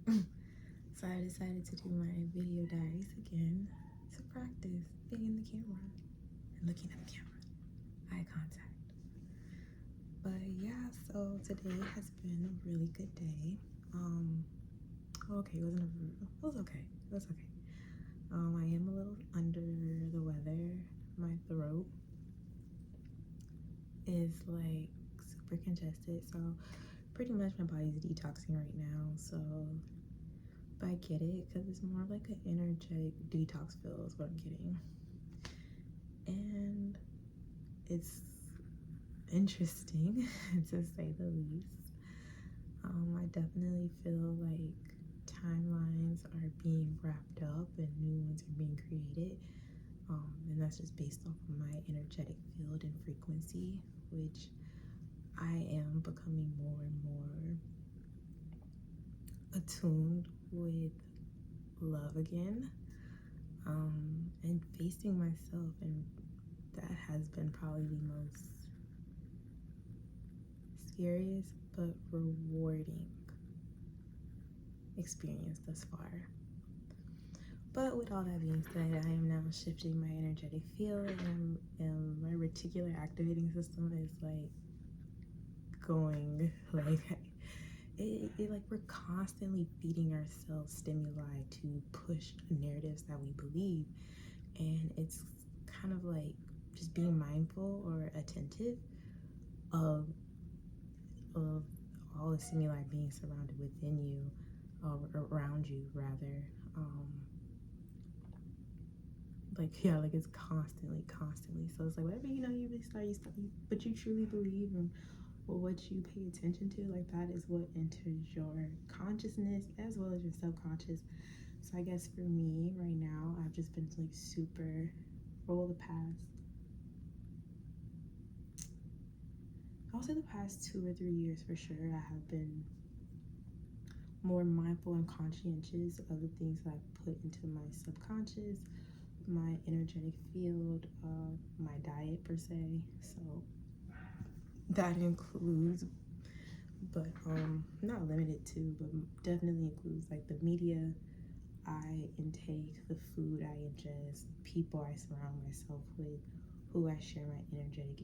So I decided to do my video diaries again to practice being in the camera and looking at the camera, eye contact. But yeah, so today has been a really good day. Okay, it was okay. It was okay. I am a little under the weather. My throat is like super congested, so pretty much my body's detoxing right now. So, but I get it because it's more like an energetic detox feel is what I'm getting, and it's interesting to say the least. I definitely feel like timelines are being wrapped up and new ones are being created. And that's just based off of my energetic field and frequency, which I am becoming more and more attuned with love again, and facing myself, and that has been probably the most scariest but rewarding experience thus far. But with all that being said, I am now shifting my energetic field, and my reticular activating system is like going like it like we're constantly feeding ourselves stimuli to push narratives that we believe, and it's kind of like just being mindful or attentive of all the stimuli being surrounded within you, around you rather. Like, yeah, like it's constantly. So it's like whatever you start, but you truly believe in what you pay attention to, like that is what enters your consciousness as well as your subconscious. So I guess for me right now, I've just been like super over the past, I'll say the past 2 or 3 years for sure, I have been more mindful and conscientious of the things that I put into my subconscious, my energetic field, my diet per se. So that includes, but not limited to, but definitely includes like the media I intake, the food I ingest, people I surround myself with, who I share my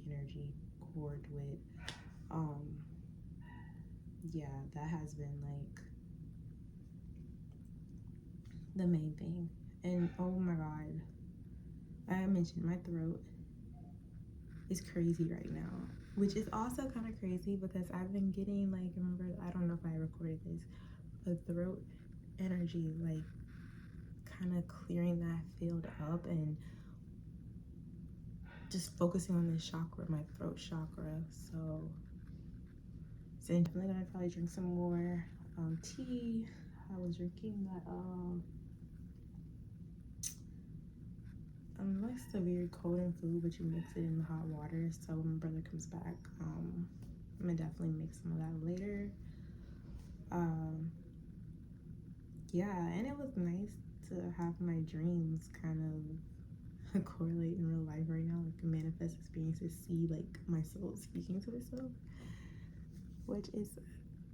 energy cord with. Yeah, that has been like the main thing. And oh my god, I mentioned my throat is crazy right now, which is also kind of crazy because I've been getting like, remember, I don't know if I recorded this, but throat energy, like kind of clearing that field up and just focusing on this chakra, my throat chakra. So I'm definitely gonna probably drink some more tea. I was drinking that like severe cold and flu, but you mix it in the hot water. So when my brother comes back, I'm gonna definitely make some of that later. Yeah, and it was nice to have my dreams kind of correlate in real life right now, like a manifest experience, to see like my soul speaking to itself, which is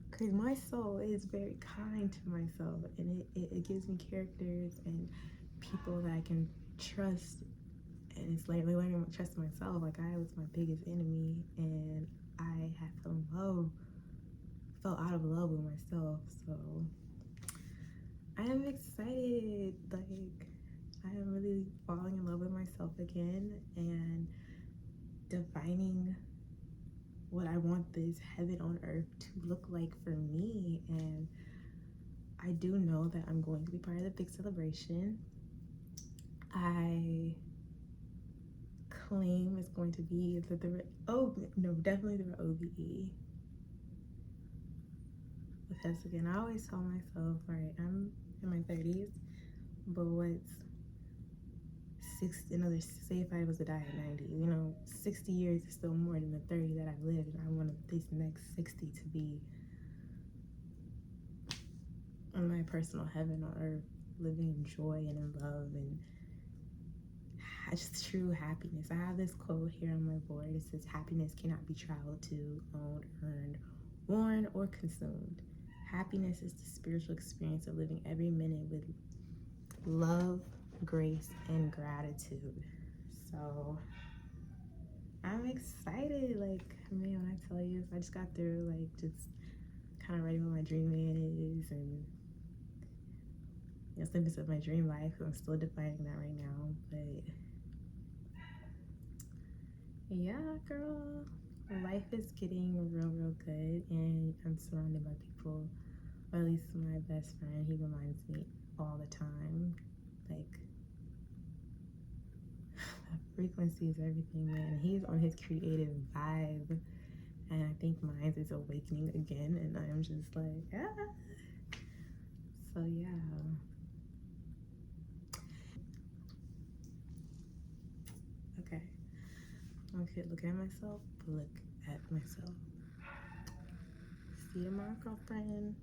because my soul is very kind to myself, and it gives me characters and people that I can trust. And it's like learning to trust myself. Like I was my biggest enemy, and I had fell out of love with myself. So I am excited. Like I am really falling in love with myself again and defining what I want this heaven on earth to look like for me. And I do know that I'm going to be part of the big celebration. I claim it's going to be definitely the OBE. Because again, I always tell myself, right, I'm in my 30s, but what's 60, say if I was to die at 90, 60 years is still more than the 30 that I've lived, and I want this next 60 to be my personal heaven on earth, living in joy and in love and just true happiness. I have this quote here on my board. It says, happiness cannot be traveled to, owned, earned, worn, or consumed. Happiness is the spiritual experience of living every minute with love, grace, and gratitude. So I'm excited. Like, man, when I tell you, I just got through like just kind of writing what my dream man is and snippets of my dream life. I'm still defining that right now, but yeah, girl, life is getting real good, and I'm surrounded by people. Or at least my best friend, he reminds me all the time, like frequency is everything, man. He's on his creative vibe, and I think mine is awakening again, and I'm just like, ah. So yeah. Okay. Okay, look at myself. Look at myself. See you tomorrow, girlfriend.